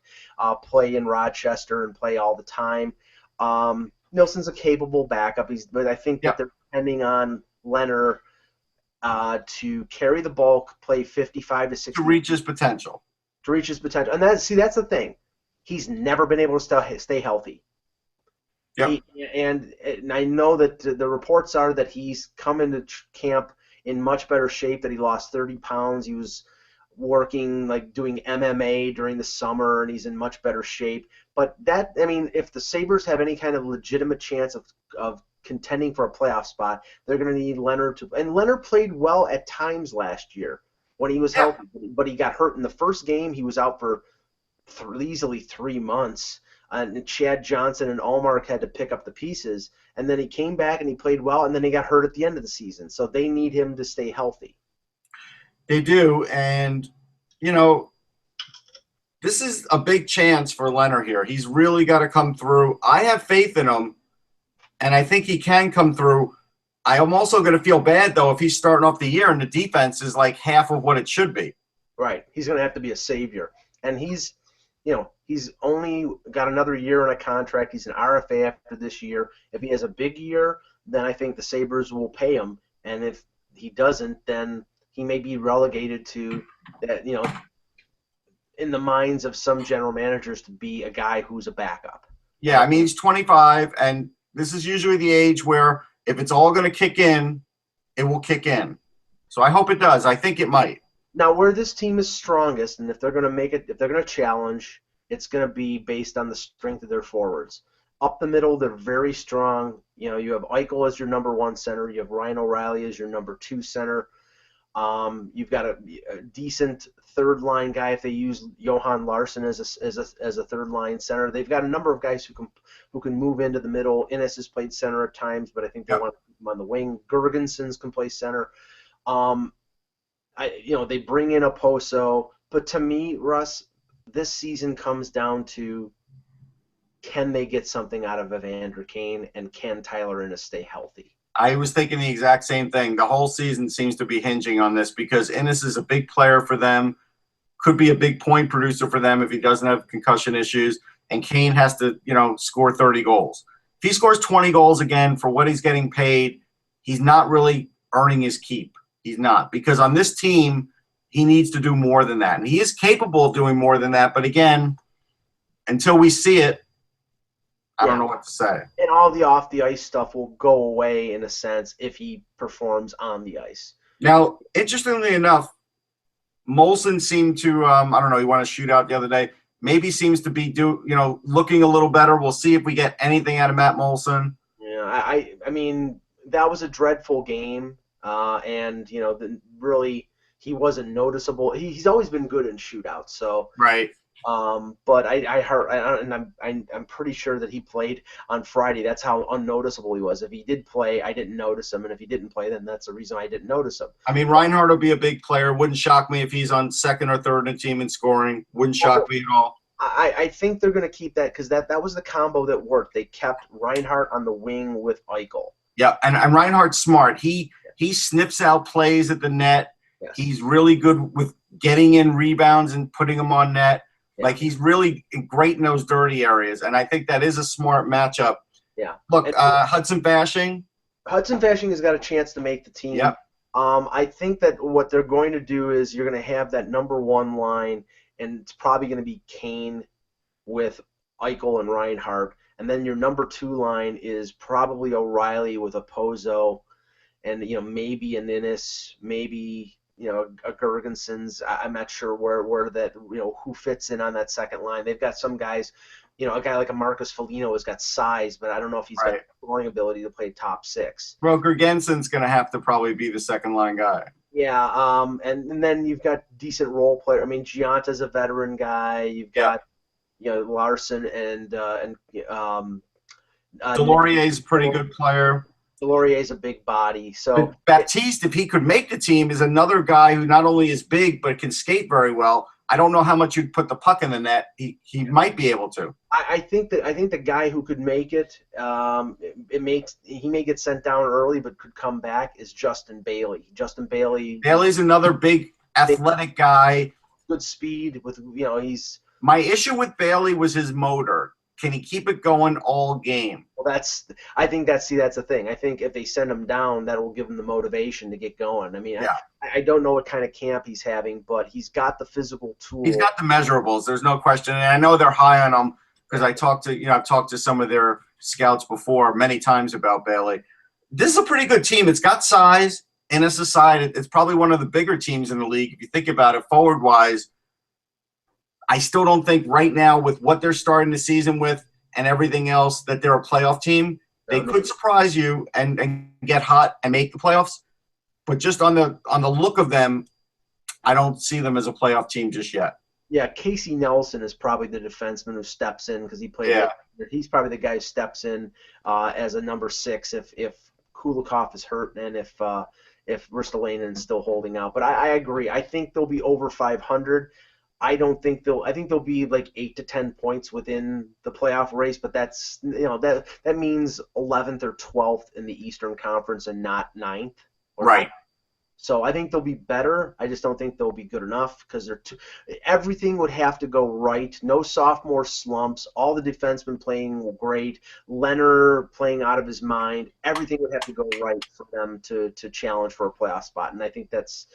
play in Rochester and play all the time. Nilsson's a capable backup, but I think that they're depending on Lehner to carry the bulk, play 55 to 60 to reach his potential. And that's the thing. He's never been able to stay healthy. Yep. And I know that the reports are that he's come into camp in much better shape, that he lost 30 pounds. He was working, doing MMA during the summer, and he's in much better shape. But if the Sabres have any kind of legitimate chance of contending for a playoff spot, they're going to need Lehner to. And Lehner played well at times last year when he was healthy, but he got hurt in the first game. He was out for easily 3 months. And Chad Johnson and Ullmark had to pick up the pieces. And then he came back and he played well, and then he got hurt at the end of the season. So they need him to stay healthy. They do, and, this is a big chance for Lehner here. He's really got to come through. I have faith in him, and I think he can come through. I am also going to feel bad, though, if he's starting off the year and the defense is like half of what it should be. Right. He's going to have to be a savior. And he's only got another year on a contract. He's an RFA after this year. If he has a big year, then I think the Sabres will pay him. And if he doesn't, then he may be relegated to that, in the minds of some general managers to be a guy who's a backup. Yeah, I mean, he's 25, and this is usually the age where if it's all going to kick in, it will kick in. So I hope it does. I think it might. Now, where this team is strongest, and if they're going to make it, if they're going to challenge, it's going to be based on the strength of their forwards. Up the middle, they're very strong. You have Eichel as your number 1 center. You have Ryan O'Reilly as your number 2 center. You've got a decent third-line guy if they use Johan Larsson as a third-line center. They've got a number of guys who can move into the middle. Innes has played center at times, but I think they want to keep him on the wing. Gergensons can play center. They bring in a Poso, but to me, Russ, this season comes down to can they get something out of Evander Kane, and can Tyler Innes stay healthy? I was thinking the exact same thing. The whole season seems to be hinging on this because Innes is a big player for them, could be a big point producer for them if he doesn't have concussion issues. and Kane has to, score 30 goals. If he scores 20 goals again for what he's getting paid, he's not really earning his keep. He's not, because on this team, he needs to do more than that. And he is capable of doing more than that. But again, until we see it, I don't know what to say. And all the off the ice stuff will go away in a sense if he performs on the ice. Now, interestingly enough, Molson seemed to, I don't know, he won a shootout the other day. Maybe seems to be looking a little better. We'll see if we get anything out of Matt Molson. Yeah, I mean, that was a dreadful game, and really he wasn't noticeable. He's always been good in shootouts, so right. But I heard, and I'm pretty sure that he played on Friday. That's how unnoticeable he was. If he did play, I didn't notice him, and if he didn't play, then that's the reason I didn't notice him. I mean, Reinhart will be a big player. Wouldn't shock me if he's on second or third in the team in scoring. Wouldn't shock me at all. I think they're going to keep that because that was the combo that worked. They kept Reinhart on the wing with Eichel. Yeah, and Reinhart's smart. He snips out plays at the net. Yes. He's really good with getting in rebounds and putting them on net. Yeah. Like, he's really great in those dirty areas, and I think that is a smart matchup. Yeah. Look, Hudson Fasching. Hudson Fasching has got a chance to make the team. Yep. I think that what they're going to do is you're going to have that number one line, and it's probably going to be Kane with Eichel and Reinhart. And then your number two line is probably O'Reilly with a Pozo, and maybe a Ninnis, maybe a Gergensons. I'm not sure where that who fits in on that second line. They've got some guys, a guy like a Marcus Foligno has got size, but I don't know if he's got the scoring ability to play top six. Well, Gergenson's going to have to probably be the second line guy. Yeah, and then you've got decent role player. I mean, Gianta's a veteran guy. You've got Larson and Delorier's a pretty good player. Delorier's a big body. So Baptiste, if he could make the team, is another guy who not only is big but can skate very well. I don't know how much you'd put the puck in the net. He might be able to. I think the guy who could make it, he may get sent down early but could come back, is Justin Bailey. Bailey's another big athletic guy. Good speed with he's. My issue with Bailey was his motor. Can he keep it going all game? Well, I think that's the thing. I think if they send him down, that will give him the motivation to get going. I mean, I don't know what kind of camp he's having, but he's got the physical tool. He's got the measurables. There's no question. And I know they're high on him because I've talked to some of their scouts before many times about Bailey. This is a pretty good team. It's got size, and it's a side. It's probably one of the bigger teams in the league if you think about it forward-wise. I still don't think right now with what they're starting the season with and everything else that they're a playoff team. They could surprise you and get hot and make the playoffs. But just on the look of them, I don't see them as a playoff team just yet. Yeah, Casey Nelson is probably the defenseman who steps in because he played. Yeah. He's probably the guy who steps in as a number 6 if Kulikov is hurt and if Ristolainen is still holding out. But I agree. I think they'll be over 500. I think they'll be like 8 to 10 points within the playoff race, but that's that means 11th or 12th in the Eastern Conference and not 9th. Right. So I think they'll be better. I just don't think they'll be good enough because everything would have to go right. No sophomore slumps. All the defensemen playing great. Leonard playing out of his mind. Everything would have to go right for them to challenge for a playoff spot. And I think that's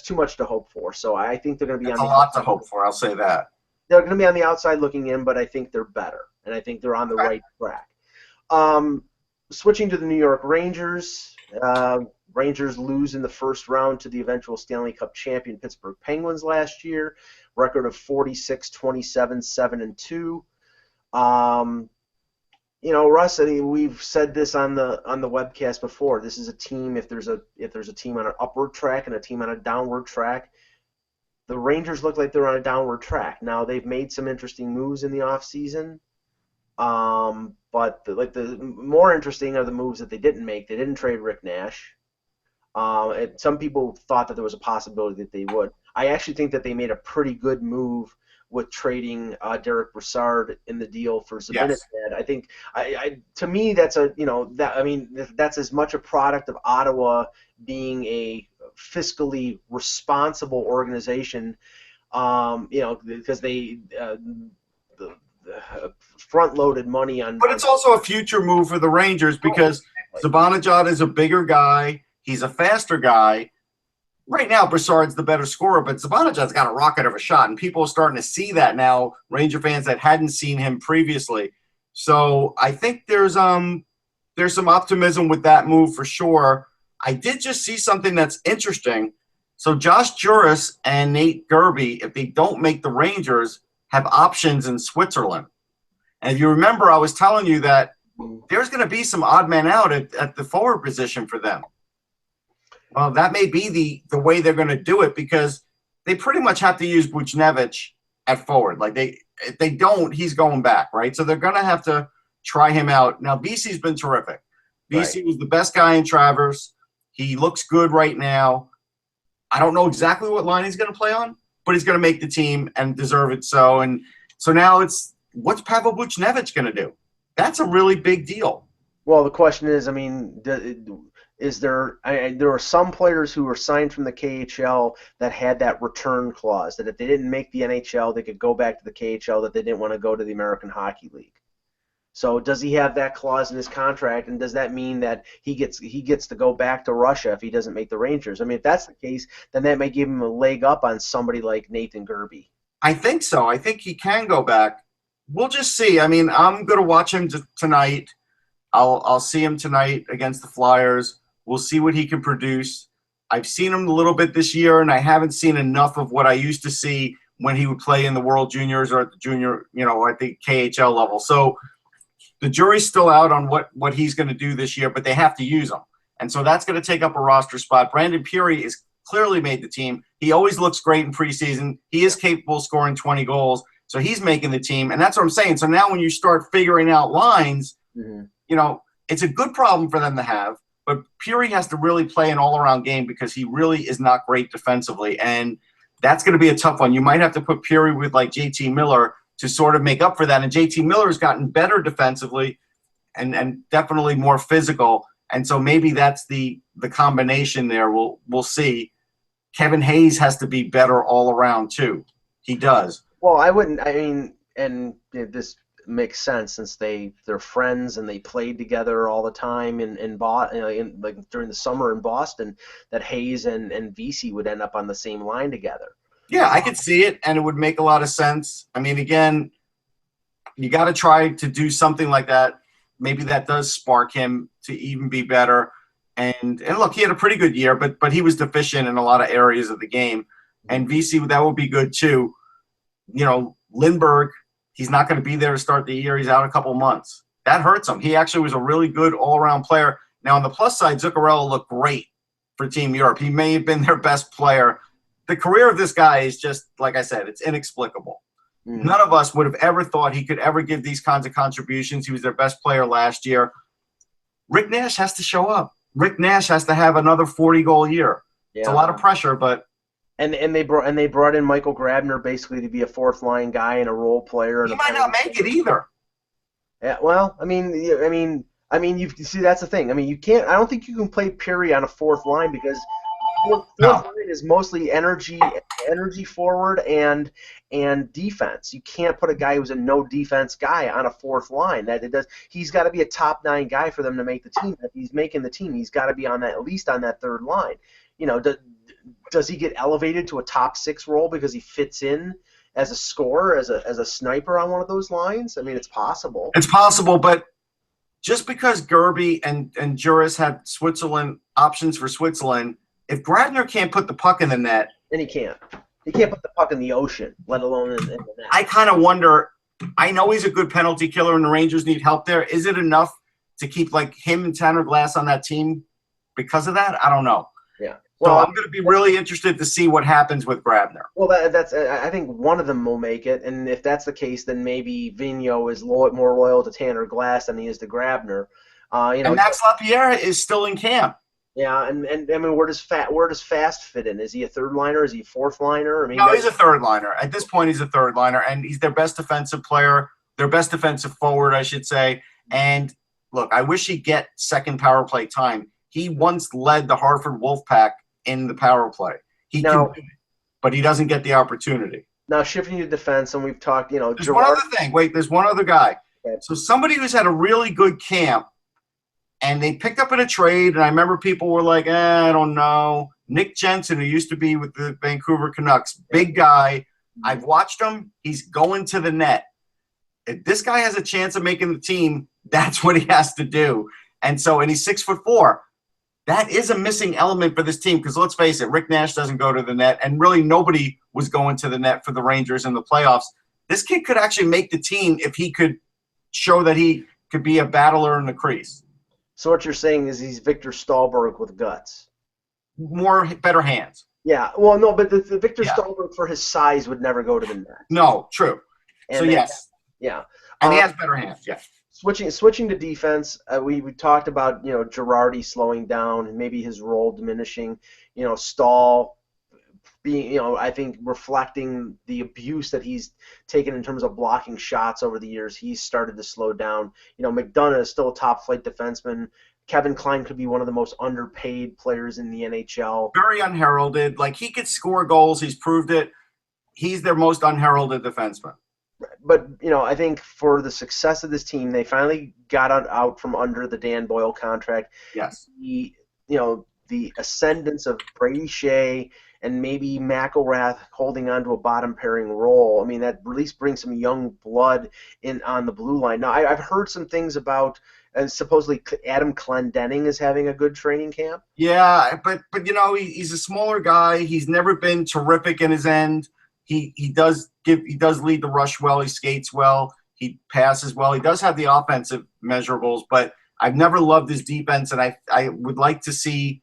too much to hope for. So I think they're going to be a lot to hope for. I'll say that. They're going to be on the outside looking in, but I think they're better, and I think they're on the right track. Switching to the New York Rangers. Rangers lose in the first round to the eventual Stanley Cup champion Pittsburgh Penguins last year. Record of 46-27, 7-2. Russ, I mean, we've said this on the webcast before. This is a team. If there's a team on an upward track and a team on a downward track, the Rangers look like they're on a downward track. Now they've made some interesting moves in the offseason. But the more interesting are the moves that they didn't make. They didn't trade Rick Nash. And some people thought that there was a possibility that they would. I actually think that they made a pretty good move with trading Derek Brassard in the deal for Zibanejad. Yes. I think, to me, that's that's as much a product of Ottawa being a fiscally responsible organization, because they. front-loaded money on. But it's also a future move for the Rangers because Zibanejad is a bigger guy. He's a faster guy. Right now, Brassard's the better scorer, but Zibanejad's got a rocket of a shot, and people are starting to see that now, Ranger fans that hadn't seen him previously. So I think there's some optimism with that move for sure. I did just see something that's interesting. So Josh Juris and Nate Gerby, if they don't make the Rangers, have options in Switzerland. And if you remember, I was telling you that there's going to be some odd men out at the forward position for them. Well, that may be the way they're going to do it because they pretty much have to use Buchnevich at forward. Like if they don't, he's going back, right? So they're going to have to try him out. Now, VC's been terrific. VC was the best guy in Travers. He looks good right now. I don't know exactly what line he's going to play on, but he's going to make the team and deserve it so. And so now what's Pavel Buchnevich going to do? That's a really big deal. Well, the question is, I mean, there are some players who were signed from the KHL that had that return clause, that if they didn't make the NHL, they could go back to the KHL, that they didn't want to go to the American Hockey League. So does he have that clause in his contract, and does that mean that he gets to go back to Russia if he doesn't make the Rangers? I mean, if that's the case, then that may give him a leg up on somebody like Nathan Gerby. I think so. I think he can go back. We'll just see. I mean, I'm going to watch him tonight. I'll see him tonight against the Flyers. We'll see what he can produce. I've seen him a little bit this year, and I haven't seen enough of what I used to see when he would play in the World Juniors or at the junior, at the KHL level. So the jury's still out on what he's going to do this year, but they have to use him. And so that's going to take up a roster spot. Brandon Peary is clearly made the team. He always looks great in preseason. He is capable of scoring 20 goals. So he's making the team. And that's what I'm saying. So now when you start figuring out lines, it's a good problem for them to have. But Peary has to really play an all-around game because he really is not great defensively. And that's going to be a tough one. You might have to put Peary with like JT Miller to sort of make up for that. And JT Miller's gotten better defensively and definitely more physical. And so maybe that's the combination there. We'll see. Kevin Hayes has to be better all around too. He does. Well, this makes sense since they're friends and they played together all the time like during the summer in Boston, that Hayes and VC would end up on the same line together. Yeah, I could see it, and it would make a lot of sense. I mean, again, you got to try to do something like that. Maybe that does spark him to even be better. And look, he had a pretty good year, but he was deficient in a lot of areas of the game. And VC, that would be good too. Lindbergh, he's not going to be there to start the year. He's out a couple months. That hurts him. He actually was a really good all-around player. Now, on the plus side, Zuccarello looked great for Team Europe. He may have been their best player. The career of this guy is just, like I said, it's inexplicable. None of us would have ever thought he could ever give these kinds of contributions. He was their best player last year. Rick Nash has to show up. Rick Nash has to have another 40-goal year. Yeah. It's a lot of pressure, but and they brought in Michael Grabner basically to be a fourth-line guy and a role player. He might not make it either. Yeah, well, I mean, you see, that's the thing. I mean, you can't. I don't think you can play Peary on a fourth line because fourth line is mostly energy forward and defense. You can't put a guy who's a no defense guy on a fourth line. He's got to be a top 9 guy for them to make the team. If he's making the team, he's got to be at least on that third line. Does he get elevated to a top 6 role because he fits in as a scorer, as a sniper on one of those lines? I mean, it's possible. It's possible, but just because Gerby and Juris had Switzerland options for Switzerland, if Grabner can't put the puck in the net, then he can't. He can't put the puck in the ocean, let alone in the net. I kind of wonder. I know he's a good penalty killer, and the Rangers need help there. Is it enough to keep like him and Tanner Glass on that team because of that? I don't know. Yeah. Well, so I'm going to be really interested to see what happens with Grabner. Well, that's. I think one of them will make it, and if that's the case, then maybe Vigneault is more loyal to Tanner Glass than he is to Grabner. And Max Lapierre is still in camp. Yeah, and I mean, where does Fast fit in? Is he a third liner? Is he a fourth liner? I mean, no, he's a third liner. At this point, he's a third liner, and he's their best defensive player, their best defensive forward, I should say. And look, I wish he'd get second power play time. He once led the Hartford Wolfpack in the power play. He can do it, but he doesn't get the opportunity. Now shifting to defense, and we've talked, There's one Gerard. other thing. Wait, there's one other guy. So somebody who's had a really good camp, and they picked up in a trade, and I remember people were like, I don't know. Nick Jensen, who used to be with the Vancouver Canucks, big guy. I've watched him. He's going to the net. If this guy has a chance of making the team, that's what he has to do. And he's 6'4". That is a missing element for this team because let's face it, Rick Nash doesn't go to the net, and really nobody was going to the net for the Rangers in the playoffs. This kid could actually make the team if he could show that he could be a battler in the crease. So what you're saying is he's Victor Stahlberg with guts. Better hands. Yeah, well, no, but the Victor Stahlberg for his size would never go to the net. No, true. And yes. Yeah. And he has better hands, yeah. Switching to defense, we talked about, Girardi slowing down and maybe his role diminishing, Stahl being, I think reflecting the abuse that he's taken in terms of blocking shots over the years. He's started to slow down. McDonough is still a top flight defenseman. Kevin Klein could be one of the most underpaid players in the NHL. Very unheralded. Like, he could score goals. He's proved it. He's their most unheralded defenseman. But, I think for the success of this team, they finally got out from under the Dan Boyle contract. Yes. The ascendance of Brady Shea and maybe McElrath holding on to a bottom pairing role. I mean, that at least brings some young blood in on the blue line. Now, I've heard some things about supposedly Adam Clendenning is having a good training camp. Yeah, but he's a smaller guy. He's never been terrific in his end. He does lead the rush well. He skates well. He passes well. He does have the offensive measurables, but I've never loved his defense, and I would like to see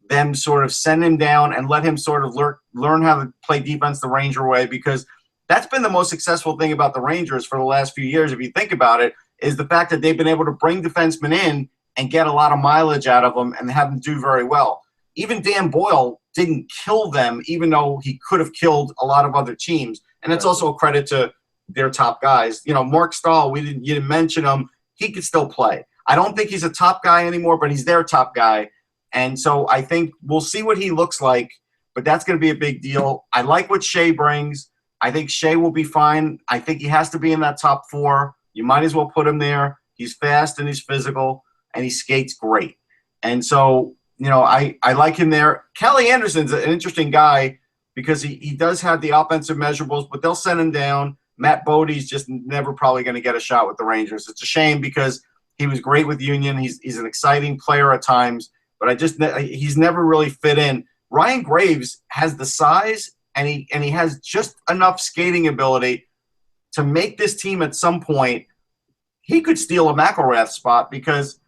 them sort of send him down and let him sort of learn how to play defense the Ranger way, because that's been the most successful thing about the Rangers for the last few years, if you think about it, is the fact that they've been able to bring defensemen in and get a lot of mileage out of them and have them do very well. Even Dan Boyle didn't kill them, even though he could have killed a lot of other teams. And it's also a credit to their top guys. Mark Stahl, you didn't mention him. He could still play. I don't think he's a top guy anymore, but he's their top guy. And so I think we'll see what he looks like, but that's going to be a big deal. I like what Shea brings. I think Shea will be fine. I think he has to be in that top 4. You might as well put him there. He's fast and he's physical, and he skates great. And so, I like him there. Kelly Anderson's an interesting guy because he does have the offensive measurables, but they'll send him down. Matt Bodie's just never probably going to get a shot with the Rangers. It's a shame because he was great with Union. He's an exciting player at times, but he's never really fit in. Ryan Graves has the size and he has just enough skating ability to make this team at some point. He could steal a McElrath spot because,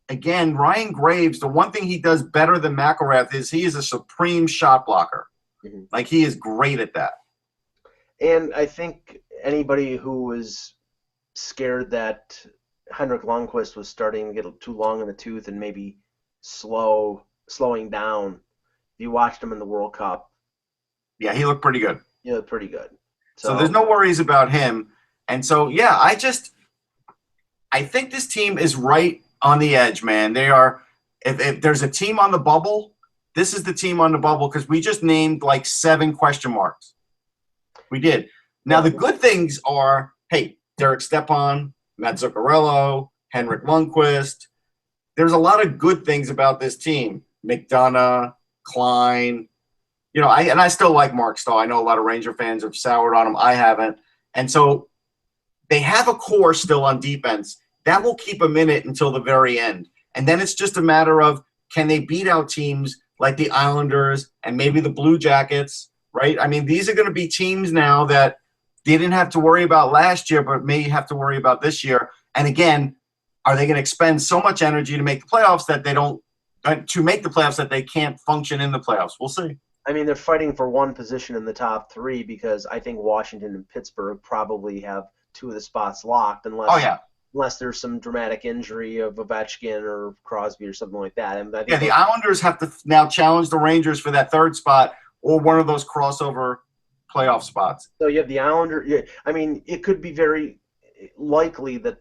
again, Ryan Graves, the one thing he does better than McElrath is he is a supreme shot blocker. Mm-hmm. Like, he is great at that. And I think anybody who was scared that Henrik Lundqvist was starting to get too long in the tooth and maybe slowing down, if you watched him in the World Cup. Yeah, he looked pretty good. He looked pretty good. So there's no worries about him. And so, yeah, I think this team is right on the edge, man. They are. If there's a team on the bubble, this is the team on the bubble because we just named like 7 question marks. We did. Now, the good things are, hey, Derek Stepan, Matt Zuccarello, Henrik Lundqvist. There's a lot of good things about this team. McDonough, Klein. I still like Mark Stahl. I know a lot of Ranger fans have soured on him. I haven't. And so they have a core still on defense. That will keep them in it until the very end. And then it's just a matter of, can they beat out teams like the Islanders and maybe the Blue Jackets, right? I mean, these are going to be teams now that they didn't have to worry about last year, but may have to worry about this year. And again, are they going to expend so much energy to make the playoffs that they can't function in the playoffs? We'll see. I mean, they're fighting for one position in the top 3 because I think Washington and Pittsburgh probably have 2 of the spots locked unless there's some dramatic injury of Ovechkin or Crosby or something like that. And I think the Islanders have to now challenge the Rangers for that 3rd spot or one of those crossover playoff spots. So you have the Islanders. Yeah, I mean, it could be very likely that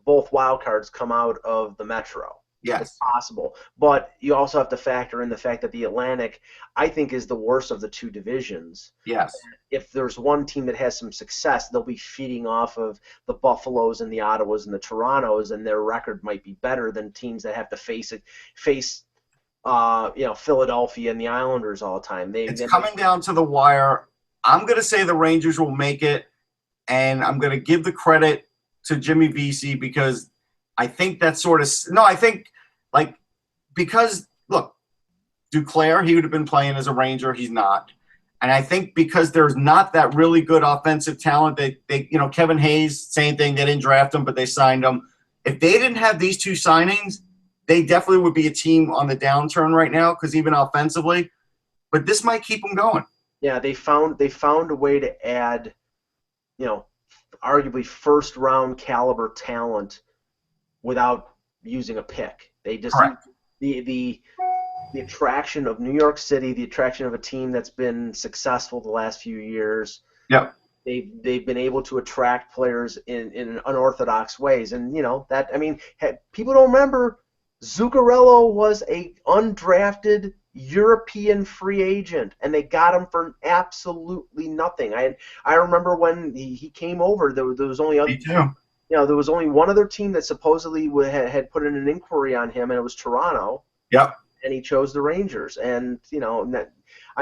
both wild cards come out of the Metro. It's Yes. possible. But you also have to factor in the fact that the Atlantic, I think, is the worst of the two divisions. Yes. If there's one team that has some success, they'll be feeding off of the Buffaloes and the Ottawas and the Torontos, and their record might be better than teams that have to face Philadelphia and the Islanders all the time. It's coming down to the wire. I'm going to say the Rangers will make it, and I'm going to give the credit to Jimmy Vesey because I think that's sort of – no, I think like because, look, Duclair, he would have been playing as a Ranger. He's not. And I think because there's not that really good offensive talent, Kevin Hayes, same thing. They didn't draft him, but they signed him. If they didn't have these two signings, they definitely would be a team on the downturn right now because even offensively. But this might keep them going. Yeah, they found a way to add, arguably first round caliber talent without using a pick. They just Correct. the attraction of New York City, the attraction of a team that's been successful the last few years. Yep. They've been able to attract players in unorthodox ways, and people don't remember Zuccarello was a undrafted European free agent, and they got him for absolutely nothing. I remember when he came over, there was only Me too. there was only one other team that supposedly had put in an inquiry on him, and it was Toronto. Yep. And he chose the Rangers, and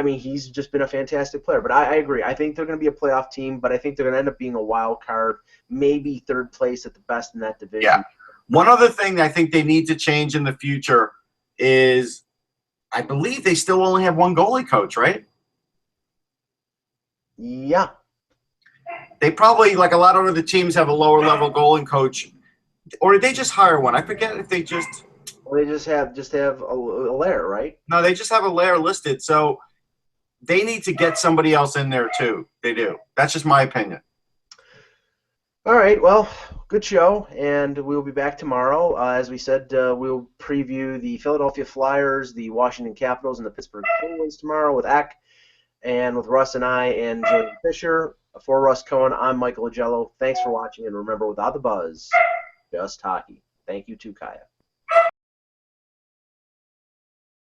he's just been a fantastic player. But I agree. I think they're going to be a playoff team, but I think they're going to end up being a wild card, maybe third place at the best in that division. Yeah. One other thing I think they need to change in the future is I believe they still only have one goalie coach, right? Yeah. They probably, like a lot of other teams, have a lower level goalie coach. Or did they just hire one? I forget if they just – Well, they just have a layer, right? No, they just have a layer listed. So they need to get somebody else in there too. They do. That's just my opinion. All right, well, good show, and we'll be back tomorrow. As we said, we'll preview the Philadelphia Flyers, the Washington Capitals, and the Pittsburgh Penguins tomorrow with Eck, and with Russ and I and Jillian Fisher. For Russ Cohen, I'm Michael Agello. Thanks for watching, and remember, without the buzz, just hockey. Thank you to Kaya.